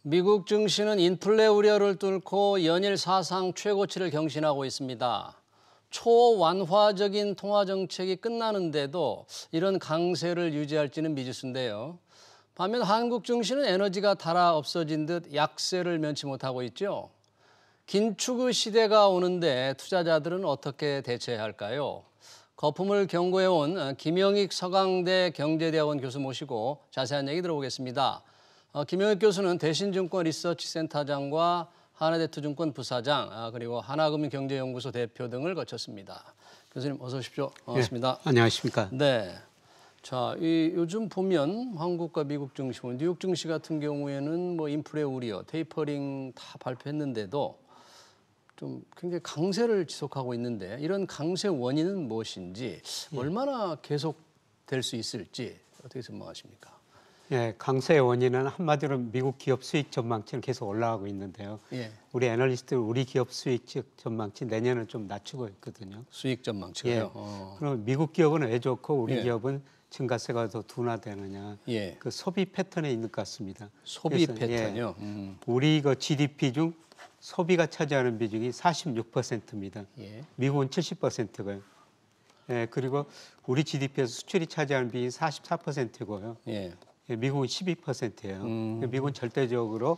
미국 증시는 인플레 우려를 뚫고 연일 사상 최고치를 경신하고 있습니다. 초완화적인 통화 정책이 끝나는데도 이런 강세를 유지할지는 미지수인데요. 반면 한국 증시는 에너지가 달아 없어진 듯 약세를 면치 못하고 있죠. 긴축의 시대가 오는데 투자자들은 어떻게 대처해야 할까요? 거품을 경고해온 김영익 서강대 경제대학원 교수 모시고 자세한 얘기 들어보겠습니다. 김영익 교수는 대신증권 리서치센터장과 하나대투증권 부사장, 그리고 하나금융경제연구소 대표 등을 거쳤습니다. 교수님 어서 오십시오. 반갑습니다. 네, 안녕하십니까. 네. 자, 요즘 보면 한국과 미국 증시, 뉴욕 증시 같은 경우에는 뭐 인플레 우려, 테이퍼링 다 발표했는데도 좀 굉장히 강세를 지속하고 있는데 이런 강세 원인은 무엇인지, 얼마나 계속될 수 있을지 어떻게 전망하십니까? 예, 강세의 원인은 한마디로 미국 기업 수익 전망치는 계속 올라가고 있는데요. 예. 우리 애널리스트들 우리 기업 수익 전망치 내년은 좀 낮추고 있거든요. 수익 전망치가요? 예. 그럼 미국 기업은 왜 좋고 우리 예. 기업은 증가세가 더 둔화되느냐? 예. 그 소비 패턴에 있는 것 같습니다. 소비 그래서, 패턴이요? 우리 그 GDP 중 소비가 차지하는 비중이 46%입니다. 예. 미국은 70%고요. 예, 그리고 우리 GDP에서 수출이 차지하는 비중이 44%고요. 예. 미국은 12%예요. 미국은 절대적으로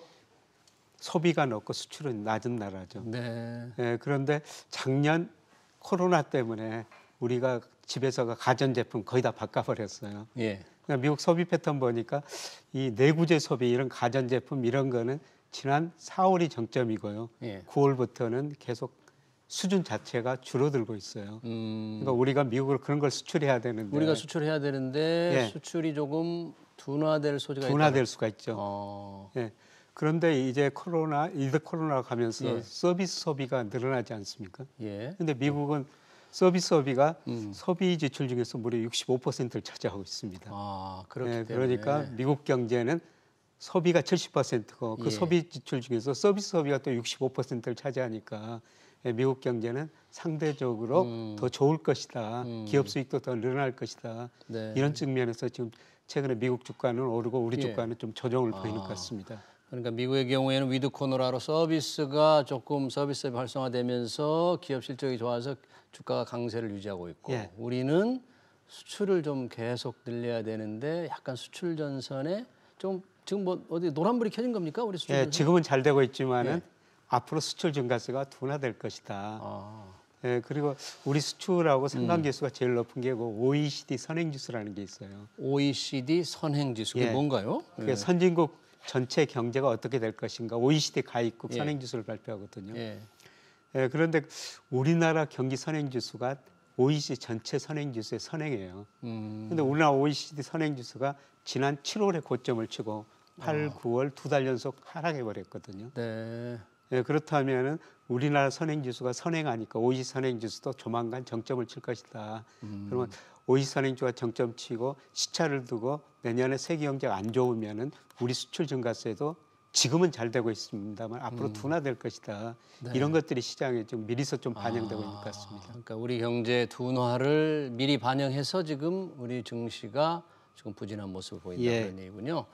소비가 높고 수출은 낮은 나라죠. 네. 예, 그런데 작년 코로나 때문에 우리가 집에서가 가전제품 거의 다 바꿔버렸어요. 예. 그러니까 미국 소비 패턴 보니까 이 내구재 소비 이런 가전제품 이런 거는 지난 4월이 정점이고요. 예. 9월부터는 계속 수준 자체가 줄어들고 있어요. 그러니까 우리가 미국으로 그런 걸 수출해야 되는데 우리가 수출해야 되는데 예. 수출이 조금 둔화될 소지가 있다. 둔화될 수가 있죠. 예. 그런데 이제 이드 코로나가 가면서 예. 서비스 소비가 늘어나지 않습니까? 예. 그런데 미국은 서비스 소비가 소비 지출 중에서 무려 65%를 차지하고 있습니다. 아, 그렇기 예, 때문에. 그러니까 미국 경제는 소비가 70%고 그 예. 소비 지출 중에서 서비스 소비가 또 65%를 차지하니까 미국 경제는 상대적으로 더 좋을 것이다. 기업 수익도 더 늘어날 것이다. 네. 이런 측면에서 지금 최근에 미국 주가는 오르고 우리 예. 주가는 좀 조정을 보이는 것 같습니다. 그러니까 미국의 경우에는 위드 코로나로 서비스가 조금 서비스업이 활성화되면서 기업 실적이 좋아서 주가가 강세를 유지하고 있고, 예. 우리는 수출을 좀 계속 늘려야 되는데 약간 수출 전선에 좀 지금 뭐 어디 노란불이 켜진 겁니까? 우리 수출 전선? 예, 지금은 잘 되고 있지만은 예. 앞으로 수출 증가세가 둔화될 것이다. 아. 예, 그리고 우리 수출하고 상관계수가 제일 높은 게 그 OECD 선행지수라는 게 있어요. OECD 선행지수, 그게 예. 뭔가요? 그게 선진국 전체 경제가 어떻게 될 것인가 OECD 가입국 예. 선행지수를 발표하거든요. 예. 예, 그런데 우리나라 경기 선행지수가 OECD 전체 선행지수의 선행이에요. 그런데 우리나라 OECD 선행지수가 지난 7월에 고점을 치고 8, 9월 두 달 연속 하락해 버렸거든요. 네. 예, 그렇다면은 우리나라 선행지수가 선행하니까 OECD 선행지수도 조만간 정점을 칠 것이다. 그러면 OECD 선행지수가 정점 치고 시차를 두고 내년에 세계 경제가 안 좋으면은 우리 수출 증가세도 지금은 잘 되고 있습니다만 앞으로 둔화될 것이다. 네. 이런 것들이 시장에 좀 미리서 좀 반영되고 있는 것 같습니다. 그러니까 우리 경제 둔화를 미리 반영해서 지금 우리 증시가 지금 부진한 모습을 보인다, 예. 그런 얘기군요.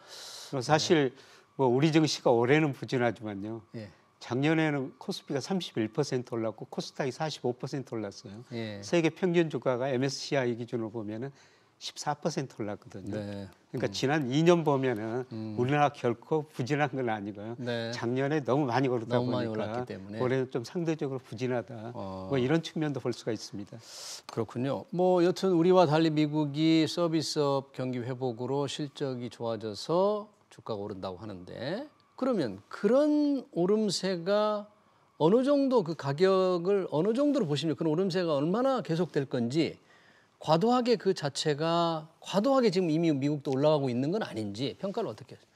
그리고 사실 뭐 우리 증시가 올해는 부진하지만요. 예. 작년에는 코스피가 31% 올랐고 코스닥이 45% 올랐어요. 예. 세계 평균 주가가 MSCI 기준으로 보면은 14% 올랐거든요. 네. 그러니까 지난 2년 보면은 우리나라 결코 부진한 건 아니고요. 네. 작년에 너무 많이 오르다 너무 많이 보니까 올랐기 때문에. 올해는 좀 상대적으로 부진하다. 뭐 이런 측면도 볼 수가 있습니다. 그렇군요. 뭐 여튼 우리와 달리 미국이 서비스업 경기 회복으로 실적이 좋아져서 주가가 오른다고 하는데, 그러면 그런 오름세가 어느 정도 그 가격을 어느 정도로 보시면 그런 오름세가 얼마나 계속될 건지, 과도하게 그 자체가 과도하게 지금 이미 미국도 올라가고 있는 건 아닌지 평가를 어떻게 하세요?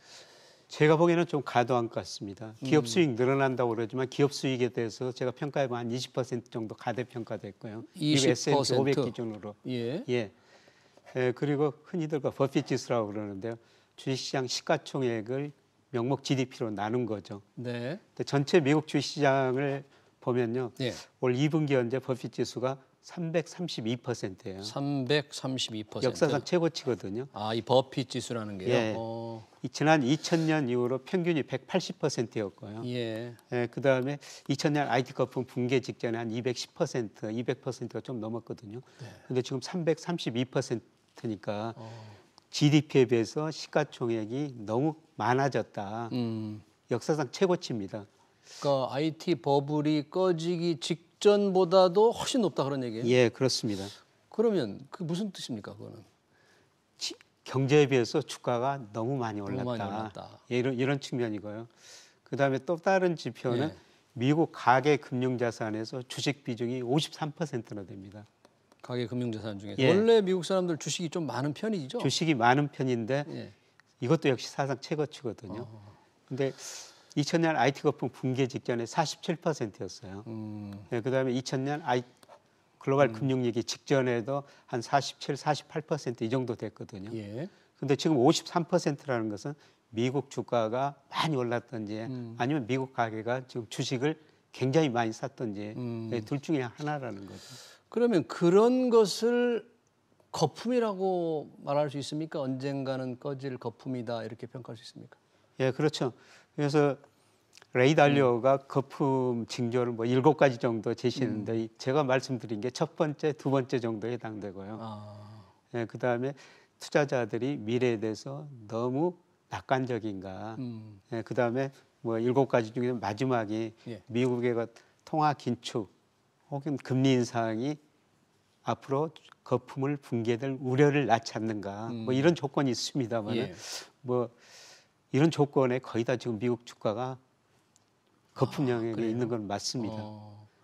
제가 보기에는 좀 과도한 것 같습니다. 기업 수익 늘어난다고 그러지만 기업 수익에 대해서 제가 평가해보면 한 20% 정도 가대평가됐고요. 20%? S&P 500 기준으로. 예. 예. 그리고 흔히들 버핏 지수라고 그러는데요. 주식시장 시가총액을 명목 GDP로 나눈 거죠. 네. 근데 전체 미국 주식시장을 보면요. 예. 올 2분기 현재 버핏 지수가 332%예요. 332%. 역사상 최고치거든요. 아, 이 버핏 지수라는 게요. 예. 지난 2000년 이후로 평균이 180%였고요. 예. 예, 그다음에 2000년 IT 거품 붕괴 직전에 한 210%, 200%가 좀 넘었거든요. 근데 지금 332%니까 GDP에 비해서 시가총액이 너무 많아졌다. 역사상 최고치입니다. 그러니까 IT 버블이 꺼지기 직전보다도 훨씬 높다 그런 얘기예요? 예, 그렇습니다. 그러면 그 무슨 뜻입니까, 그거는? 경제에 비해서 주가가 너무 많이 올랐다. 너무 많이 올랐다. 예, 이런 측면이고요. 그다음에 또 다른 지표는 예. 미국 가계 금융자산에서 주식 비중이 53%나 됩니다. 가계 금융자산 중에서 예. 원래 미국 사람들 주식이 좀 많은 편이죠? 주식이 많은 편인데 예. 이것도 역시 사상 최고치거든요. 근데 2000년 IT 거품 붕괴 직전에 47%였어요. 예, 그다음에 2000년 글로벌 금융위기 직전에도 한 47, 48%이 정도 됐거든요. 예. 근데 지금 53%라는 것은 미국 주가가 많이 올랐든지 아니면 미국 가계가 지금 주식을 굉장히 많이 샀든지 예, 둘 중에 하나라는 거죠. 그러면 그런 것을 거품이라고 말할 수 있습니까? 언젠가는 꺼질 거품이다 이렇게 평가할 수 있습니까? 예, 그렇죠. 그래서 레이 달리오가 거품 징조를 뭐 7가지 정도 제시했는데 제가 말씀드린 게 첫 번째, 두 번째 정도에 해당되고요. 예, 그다음에 투자자들이 미래에 대해서 너무 낙관적인가. 예, 그다음에 뭐 7가지 중에 마지막이 예. 미국의 통화 긴축 혹은 금리 인상이 앞으로 거품을 붕괴될 우려를 낳지 않는가. 뭐 이런 조건이 있습니다만 예. 뭐 이런 조건에 거의 다 지금 미국 주가가 거품 영역에 있는 건 맞습니다.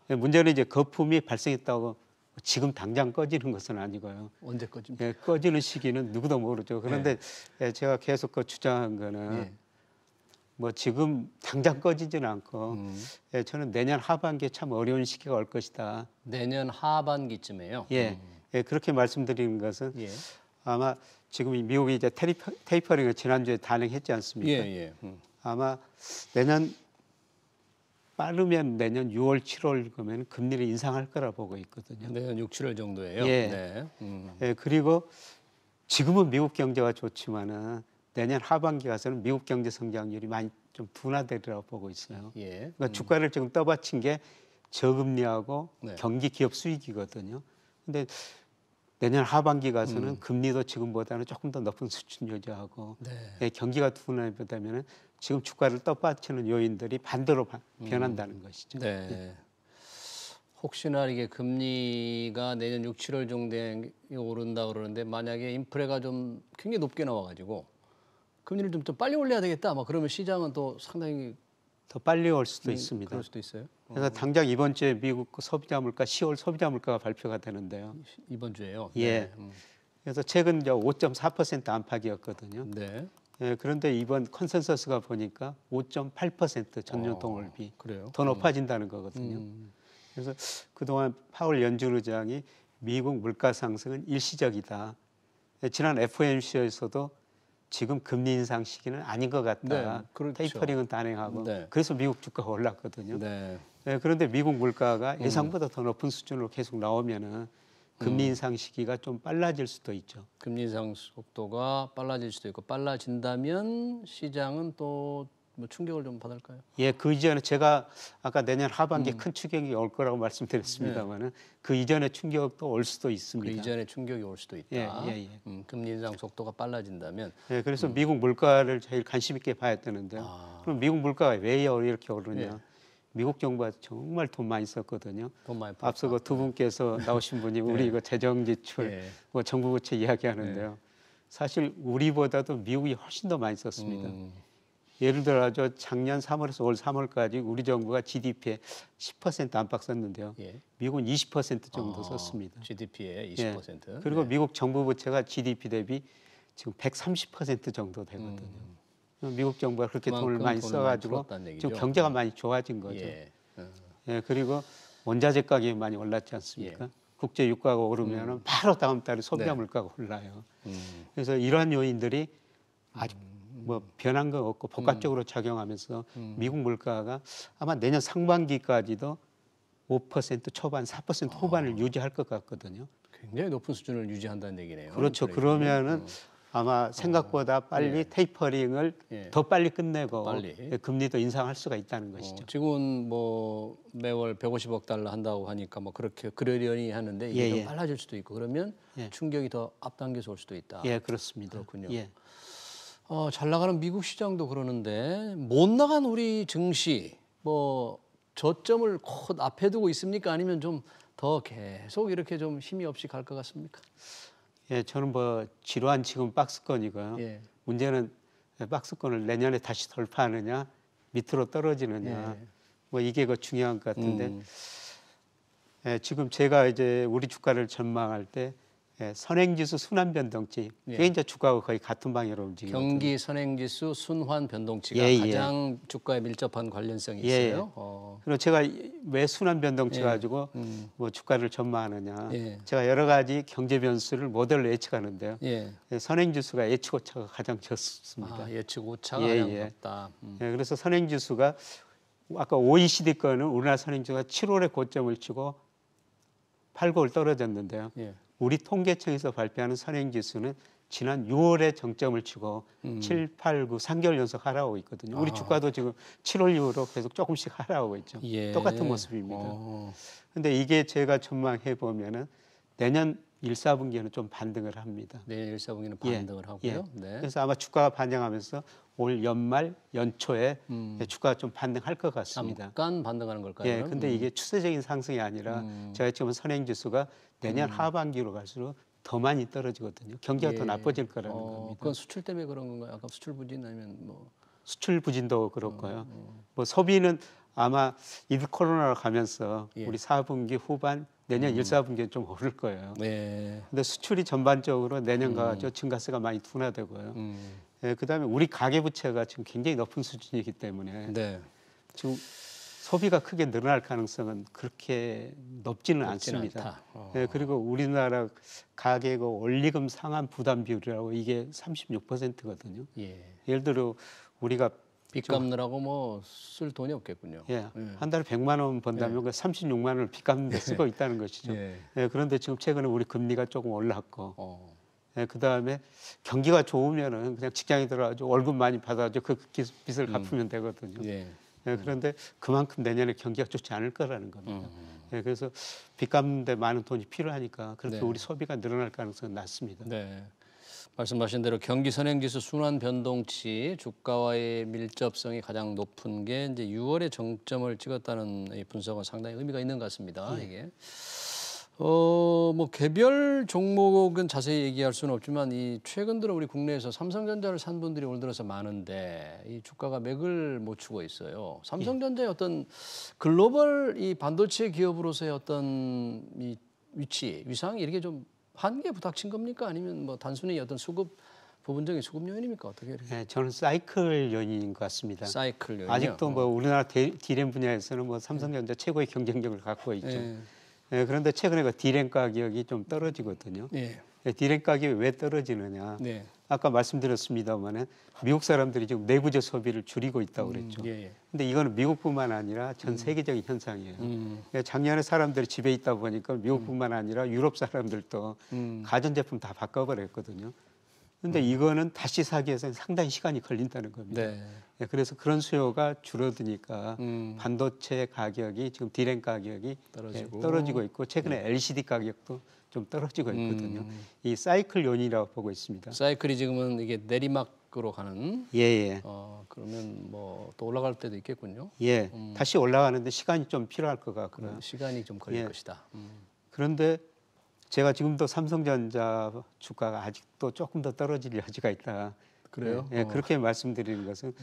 문제는 이제 거품이 발생했다고 지금 당장 꺼지는 것은 아니고요. 언제 꺼집니까? 예, 꺼지는 시기는 누구도 모르죠. 그런데 예, 제가 계속 그 주장한 거는 예. 뭐 지금 당장 꺼지지는 않고 예, 저는 내년 하반기에 참 어려운 시기가 올 것이다. 내년 하반기쯤에요. 예, 예, 그렇게 말씀드리는 것은 예. 아마 지금 미국이 이제 테이퍼링을 지난주에 단행했지 않습니까? 예. 아마 내년 빠르면 내년 6월, 7월 그러면 금리를 인상할 거라 보고 있거든요. 내년 6, 7월 정도예요. 예. 네. 예, 그리고 지금은 미국 경제가 좋지만은 내년 하반기 가서는 미국 경제 성장률이 많이 좀 둔화되리라고 보고 있어요. 예. 그러니까 주가를 지금 떠받친 게 저금리하고 네. 경기 기업 수익이거든요. 근데 내년 하반기 가서는 금리도 지금보다는 조금 더 높은 수준 유지하고 네. 예, 경기가 둔화되면은 지금 주가를 떠받치는 요인들이 반대로 변한다는 것이죠. 네. 혹시나 이게 금리가 내년 6, 7월 정도에 오른다 그러는데 만약에 인플레가 좀 굉장히 높게 나와가지고 금리를 좀 빨리 올려야 되겠다. 막 그러면 시장은 또 상당히 더 빨리 올 수도 있습니다. 그럴 수도 있어요. 그래서 당장 이번 주에 미국 소비자 물가 10월 소비자 물가가 발표가 되는데요. 이번 주에요. 예. 네. 그래서 최근 5.4% 안팎이었거든요. 네. 예, 그런데 이번 컨센서스가 보니까 5.8% 전년 동월비 그래요. 더 높아진다는 거거든요. 그래서 그동안 파월 연준 의장이 미국 물가 상승은 일시적이다. 예, 지난 FOMC에서도 지금 금리 인상 시기는 아닌 것 같다. 네, 그렇죠. 테이퍼링은 단행하고 네. 그래서 미국 주가가 올랐거든요. 네. 예, 그런데 미국 물가가 예상보다 더 높은 수준으로 계속 나오면은 금리 인상 시기가 좀 빨라질 수도 있죠. 금리 인상 속도가 빨라질 수도 있고 빨라진다면 시장은 또 뭐 충격을 좀 받을까요? 예, 그 이전에 제가 아까 내년 하반기에 큰 충격이 올 거라고 말씀드렸습니다만은 그 이전에 충격도 올 수도 그 있습니다. 이전에 충격이 올 수도 있다. 예. 금리 인상 속도가 빨라진다면 예, 그래서 미국 물가를 제일 관심 있게 봐야 되는데요. 그럼 미국 물가가 왜 이렇게 오르냐? 예. 미국 정부가 정말 돈 많이 썼거든요. 돈 많이 앞서 그 두 분께서 나오신 분이 우리 이거 재정 지출, 예. 뭐 정부 부채 이야기하는데요. 사실 우리보다도 미국이 훨씬 더 많이 썼습니다. 예를 들어서 작년 3월에서 올 3월까지 우리 정부가 GDP에 10% 안팎 썼는데요. 예. 미국은 20% 정도 썼습니다. GDP의 예. 20%. 그리고 미국 정부 부채가 GDP 대비 지금 130% 정도 되거든요. 미국 정부가 그렇게 돈을 그만큼 많이 돈을 써가지고 많이 풀었다는 얘기죠. 지금 경제가 많이 좋아진 거죠. 예. 예, 그리고 원자재 가격이 많이 올랐지 않습니까? 국제 유가가 오르면 바로 다음 달에 소비자 네. 물가가 올라요. 그래서 이러한 요인들이 아주 뭐 변한 거 없고 복합적으로 작용하면서 미국 물가가 아마 내년 상반기까지도 5% 초반, 4% 후반을 유지할 것 같거든요. 굉장히 높은 수준을 유지한다는 얘기네요. 그렇죠. 그러면은 아마 생각보다 빨리 예. 테이퍼링을 예. 더 빨리 끝내고 더 빨리. 금리도 인상할 수가 있다는 것이죠. 지금은 뭐 매월 150억 달러 한다고 하니까 뭐 그렇게 그러려니 하는데 이게 예, 좀 예. 빨라질 수도 있고 그러면 예. 충격이 더 앞당겨서 올 수도 있다. 예, 그렇습니다. 그렇군요. 예. 잘 나가는 미국 시장도 그러는데 못 나간 우리 증시 뭐 저점을 곧 앞에 두고 있습니까? 아니면 좀 더 계속 이렇게 좀 힘이 없이 갈 것 같습니까? 예, 저는 뭐 지루한 지금 박스권이고요. 예. 문제는 박스권을 내년에 다시 돌파하느냐, 밑으로 떨어지느냐, 예. 뭐 이게 그 중요한 것 같은데 예, 지금 제가 이제 우리 주가를 전망할 때 선행지수 순환 변동치 그게 이제 주가가 거의 같은 방향으로 움직이거든요. 경기 선행지수 순환 변동치가 예, 예. 가장 주가에 밀접한 관련성이 예, 있어요. 그리고 제가 왜 순환 변동치 가지고 뭐 주가를 전망하느냐, 예. 제가 여러 가지 경제 변수를 모델로 예측하는데요. 예. 선행지수가 예측 오차가 가장 적습니다. 예측 오차가 예, 가장 예. 높다. 예, 그래서 선행지수가 아까 OECD 거는 우리나라 선행지수가 7월에 고점을 치고 8, 9월 떨어졌는데요. 예. 우리 통계청에서 발표하는 선행지수는 지난 6월에 정점을 치고 7, 8, 9, 3개월 연속 하락하고 있거든요. 우리 주가도 지금 7월 이후로 계속 조금씩 하락하고 있죠. 예. 똑같은 모습입니다. 그런데 이게 제가 전망해 보면은 내년 1, 4분기에는 좀 반등을 합니다. 내년 1사분기는 예, 반등을 하고요. 예. 네. 그래서 아마 주가가 반영하면서 올 연말, 연초에 주가가 좀 반등할 것 같습니다. 잠깐 반등하는 걸까요? 예, 근데 이게 추세적인 상승이 아니라 제가 지금 선행지수가 내년 하반기로 갈수록 더 많이 떨어지거든요. 경기가 더 나빠질 거라는 겁니다. 그건 수출 때문에 그런 건가요? 아까 수출 부진 아니면 뭐 수출 부진도 그렇고요. 뭐 소비는 아마 이들 코로나로 가면서 예. 우리 4분기 후반 내년 1, 4분기에 좀 오를 거예요. 네. 근데 수출이 전반적으로 내년과 증가세가 많이 둔화되고요. 그다음에 우리 가계부채가 지금 굉장히 높은 수준이기 때문에 네. 지금 소비가 크게 늘어날 가능성은 그렇게 높지는 높지는 않습니다. 않다. 예, 그리고 우리나라 가계가 원리금 상환 부담 비율이라고 이게 36%거든요. 예. 예를 들어 우리가 빚 갚느라고 뭐 쓸 돈이 없겠군요. 예, 한 달에 100만 원 번다면 그 36만 원을 빚 갚는 데 쓰고 있다는 것이죠. 예. 예, 그런데 지금 최근에 우리 금리가 조금 올랐고 어. 예, 그다음에 경기가 좋으면은 그냥 직장에 들어가지고 월급 많이 받아가지고 그 빚을 갚으면 되거든요. 예. 예, 그런데 그만큼 내년에 경기가 좋지 않을 거라는 겁니다. 예, 그래서 빚 갚는 데 많은 돈이 필요하니까 그렇게 네. 우리 소비가 늘어날 가능성은 낮습니다. 네. 말씀하신 대로 경기 선행지수 순환 변동치 주가와의 밀접성이 가장 높은 게 이제 6월에 정점을 찍었다는 이 분석은 상당히 의미가 있는 것 같습니다. 이게 뭐 개별 종목은 자세히 얘기할 수는 없지만 이 최근 들어 우리 국내에서 삼성전자를 산 분들이 올 들어서 많은데 이 주가가 맥을 못 추고 있어요. 삼성전자의 어떤 글로벌 이 반도체 기업으로서의 어떤 이 위치, 위상이 이렇게 좀 한계에 부닥친 겁니까? 아니면 뭐 단순히 어떤 수급 부분적인 수급 요인입니까? 어떻게 이렇게? 예, 저는 사이클 요인인 것 같습니다. 사이클 요인이요? 아직도 뭐 우리나라 D램 분야에서는 뭐 삼성전자 최고의 경쟁력을 갖고 있죠. 예. 예, 그런데 최근에 그 D램 가격이 좀 떨어지거든요. 예. 예, D램 가격이 왜 떨어지느냐? 네. 아까 말씀드렸습니다만은 미국 사람들이 지금 내부재 소비를 줄이고 있다고 그랬죠. 예. 예. 근데 이거는 미국뿐만 아니라 전 세계적인 현상이에요. 그러니까 작년에 사람들이 집에 있다 보니까 미국뿐만 아니라 유럽 사람들도 가전제품 다 바꿔버렸거든요. 근데 이거는 다시 사기 위해서는 상당히 시간이 걸린다는 겁니다. 네. 예, 그래서 그런 수요가 줄어드니까 반도체 가격이 지금 D램 가격이 떨어지고 있고 최근에 LCD 가격도 좀 떨어지고 있거든요. 이 사이클 요인이라고 보고 있습니다. 사이클이 지금은 이게 내리막으로 가는. 예. 그러면 뭐 또 올라갈 때도 있겠군요. 예. 다시 올라가는데 시간이 좀 필요할 것 같고요. 시간이 좀 걸릴 예. 것이다. 그런데 제가 지금도 삼성전자 주가가 아직도 조금 더 떨어질 여지가 있다. 그래요? 예, 그렇게 말씀드리는 것은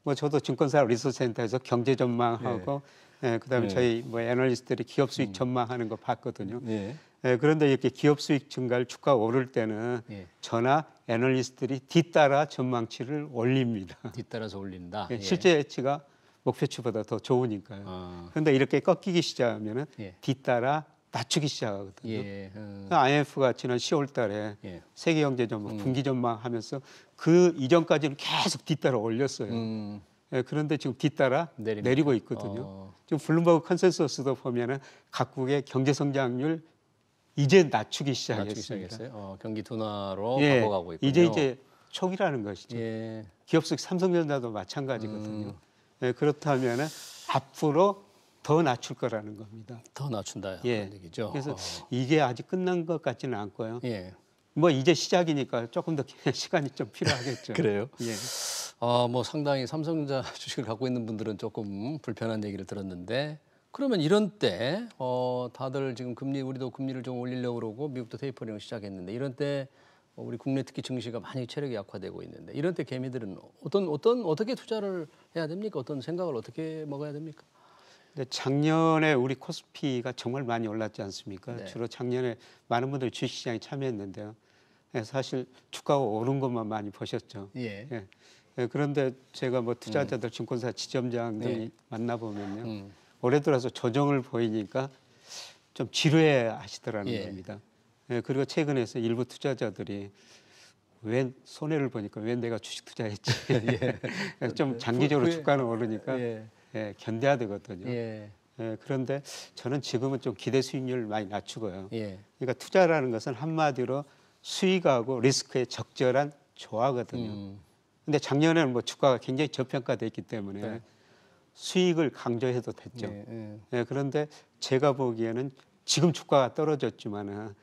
뭐 저도 증권사 리서치센터에서 경제 전망하고 그다음에 저희 뭐 애널리스트들이 기업 수익 전망하는 거 봤거든요. 예. 예, 그런데 이렇게 기업 수익 증가를 주가 오를 때는 예. 저나 애널리스트들이 뒤따라 전망치를 올립니다. 뒤따라서 올린다. 예, 예. 실제 가치가 목표치보다 더 좋으니까요. 그런데 이렇게 꺾이기 시작하면은 예. 뒤따라 낮추기 시작하거든요. 예. IMF가 지난 10월 달에 예. 세계 경제 전망, 분기 전망하면서 그 이전까지는 계속 뒤따라 올렸어요. 예, 그런데 지금 뒤따라 내리고 있거든요. 지금 블룸버그 컨센서스도 보면은 각국의 경제 성장률 이제 낮추기 시작했습니다. 경기 둔화로 예, 바꿔가고 있군요. 이제 초기라는 것이죠. 예. 기업 속 삼성전자도 마찬가지거든요. 예, 그렇다면은 앞으로 더 낮출 거라는 겁니다. 더 낮춘다 예. 그런 얘기죠. 그래서 이게 아직 끝난 것 같지는 않고요. 예. 뭐 이제 시작이니까 조금 더 시간이 좀 필요하겠죠. 그래요? 예. 뭐 상당히 삼성전자 주식을 갖고 있는 분들은 조금 불편한 얘기를 들었는데 그러면 이런 때 다들 지금 우리도 금리를 좀 올리려고 그러고 미국도 테이퍼링을 시작했는데 이런 때 우리 국내 특히 증시가 많이 체력이 약화되고 있는데 이런 때 개미들은 어떻게 투자를 해야 됩니까? 어떤 생각을 어떻게 먹어야 됩니까? 근데 작년에 우리 코스피가 정말 많이 올랐지 않습니까? 네. 주로 작년에 많은 분들이 주식시장에 참여했는데요. 예, 사실 주가가 오른 것만 많이 보셨죠. 예. 예. 예, 그런데 제가 뭐 투자자들 증권사 지점장들이 예. 만나보면요. 올해 들어서 조정을 보이니까 좀 지루해 하시더라는 예. 겁니다. 예, 그리고 최근에서 일부 투자자들이 왜 손해를 보니까 왜 내가 주식 투자했지. 예. 좀 장기적으로 주가는 오르니까 예. 예, 견뎌야 되거든요. 예. 예, 그런데 저는 지금은 좀 기대 수익률 많이 낮추고요. 예. 그러니까 투자라는 것은 한마디로 수익하고 리스크의 적절한 조화거든요. 근데 작년에는 뭐 주가가 굉장히 저평가돼 있기 때문에 네. 수익을 강조해도 됐죠. 예. 예, 그런데 제가 보기에는 지금 주가가 떨어졌지만은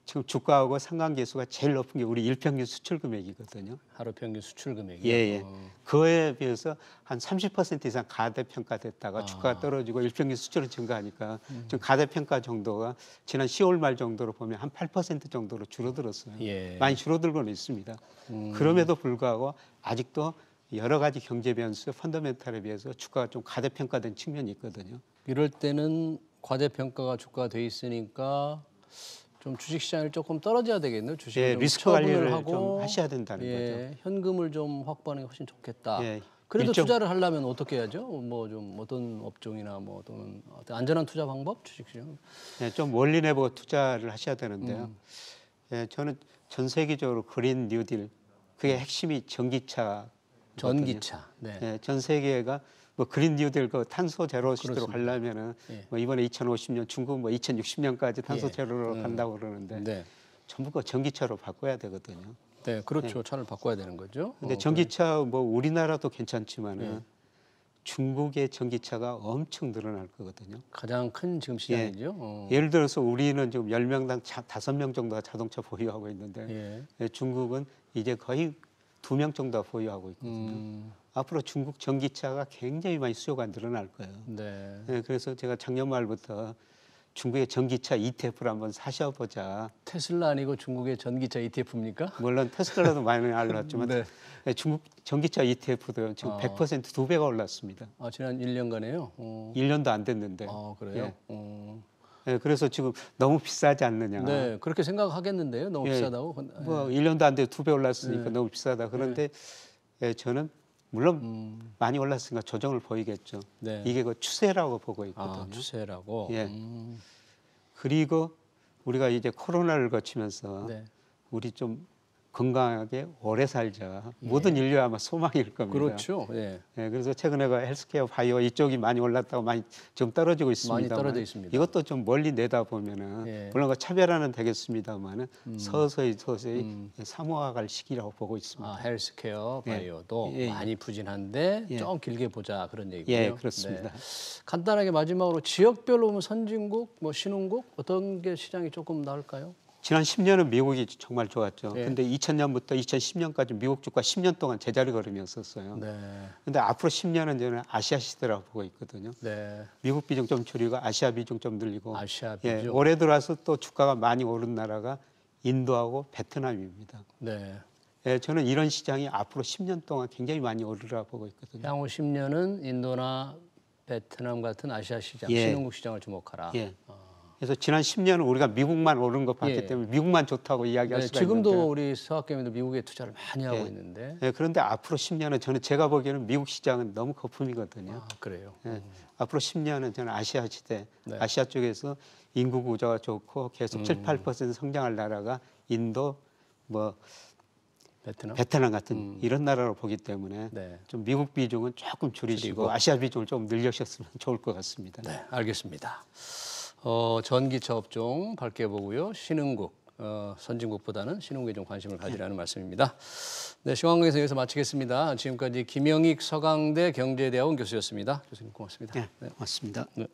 지금 주가하고 상관계수가 제일 높은 게 우리 일평균 수출 금액이거든요. 하루 평균 수출 금액이. 예. 그거에 비해서 한 30% 이상 가대평가됐다가 주가가 떨어지고 일평균 수출은 증가하니까 지금 가대평가 정도가 지난 10월 말 정도로 보면 한 8% 정도로 줄어들었어요. 예. 많이 줄어들고는 있습니다. 그럼에도 불구하고 아직도 여러 가지 경제 변수, 펀더멘탈에 비해서 주가가 좀 가대평가된 측면이 있거든요. 이럴 때는 과대평가가 주가가 돼 있으니까 좀 주식시장을 조금 떨어져야 되겠네요. 주식을 예, 좀 리스크 처분을 관리를 하고 좀 하셔야 된다는 예, 현금을 좀 확보하는 게 훨씬 좋겠다. 예, 그래도 투자를 하려면 어떻게 해야죠? 뭐 좀 어떤 업종이나 뭐 어떤 안전한 투자 방법 주식시장. 예, 좀 멀리 내보고 투자를 하셔야 되는데요. 예, 저는 전 세계적으로 그린 뉴딜 그게 핵심이 전기차. 네. 예, 전 세계가 뭐 그린 뉴딜 그 탄소 제로 시대로 가려면은 예. 뭐 이번에 2050년 중국 뭐 2060년까지 탄소 예. 제로로 간다고 그러는데 네. 전부 그 전기차로 바꿔야 되거든요. 네, 그렇죠. 차를 바꿔야 되는 거죠. 근데 전기차 뭐 우리나라도 괜찮지만은 예. 중국의 전기차가 엄청 늘어날 거거든요. 가장 큰 지금 시장이죠. 예를 들어서 우리는 지금 10명당 5명 정도가 자동차 보유하고 있는데 예. 예, 중국은 이제 거의 2명 정도가 보유하고 있거든요. 앞으로 중국 전기차가 굉장히 많이 수요가 늘어날 거예요. 네. 예, 그래서 제가 작년 말부터 중국의 전기차 ETF를 한번 사셔보자. 테슬라 아니고 중국의 전기차 ETF입니까? 물론 테슬라도 많이 올랐지만 네. 예, 중국 전기차 ETF도 지금 100% 2배가 올랐습니다. 지난 1년간에요. 1년도 안 됐는데. 그래요? 예, 그래서 지금 너무 비싸지 않느냐. 네, 그렇게 생각하겠는데요. 너무 예, 비싸다고. 뭐 1년도 안 돼도 2배 올랐으니까 너무 비싸다. 그런데 예, 저는 물론 많이 올랐으니까 조정을 보이겠죠. 네. 이게 그 추세라고 보고 있거든요. 추세라고. 예. 그리고 우리가 이제 코로나를 거치면서 네. 우리 좀 건강하게 오래 살자. 모든 인류의 아마 소망일 겁니다. 그렇죠. 예. 예, 그래서 최근에 그 헬스케어 바이오 이쪽이 많이 올랐다고 많이 좀 떨어지고 있습니다. 많이 떨어져 있습니다. 이것도 좀 멀리 내다 보면은 예. 물론 그 차별화는 되겠습니다만은 서서히 사모아갈 시기라고 보고 있습니다. 헬스케어 바이오도 예. 많이 부진한데 예. 좀 길게 보자 그런 얘기고요. 예, 그렇습니다. 네. 간단하게 마지막으로 지역별로 보면 선진국, 뭐 신흥국 어떤 게 시장이 조금 나을까요? 지난 10년은 미국이 정말 좋았죠. 예. 근데 2000년부터 2010년까지 미국 주가 10년 동안 제자리 걸음이었었어요. 네. 근데 앞으로 10년은 저는 아시아 시대라고 보고 있거든요. 네. 미국 비중 좀 줄이고 아시아 비중 좀 늘리고. 아시아 예, 비중. 올해 들어와서 또 주가가 많이 오른 나라가 인도하고 베트남입니다. 네. 예, 저는 이런 시장이 앞으로 10년 동안 굉장히 많이 오르라 보고 있거든요. 향후 10년은 인도나 베트남 같은 아시아 시장, 예. 신흥국 시장을 주목하라. 예. 그래서 지난 10년은 우리가 미국만 오른 거 봤기 예. 때문에 미국만 좋다고 이야기할 네, 수가 지금도 있는데. 우리 서학개미도 미국에 투자를 많이 하고 예. 있는데. 예, 그런데 앞으로 10년은 저는 제가 보기에는 미국 시장은 너무 거품이거든요. 그래요. 예, 앞으로 10년은 저는 아시아 시대, 네. 아시아 쪽에서 인구 구조가 좋고 계속 7, 8% 성장할 나라가 인도, 뭐 베트남 같은 이런 나라로 보기 때문에 네. 좀 미국 비중은 조금 줄이시고 아시아 비중을 좀 늘리셨으면 좋을 것 같습니다. 네, 알겠습니다. 전기차 업종 밝게 보고요. 신흥국, 선진국보다는 신흥국에 좀 관심을 가지라는 말씀입니다. 네, 시황에서 여기서 마치겠습니다. 지금까지 김영익 서강대 경제대학원 교수였습니다. 교수님 고맙습니다. 네, 고맙습니다. 네.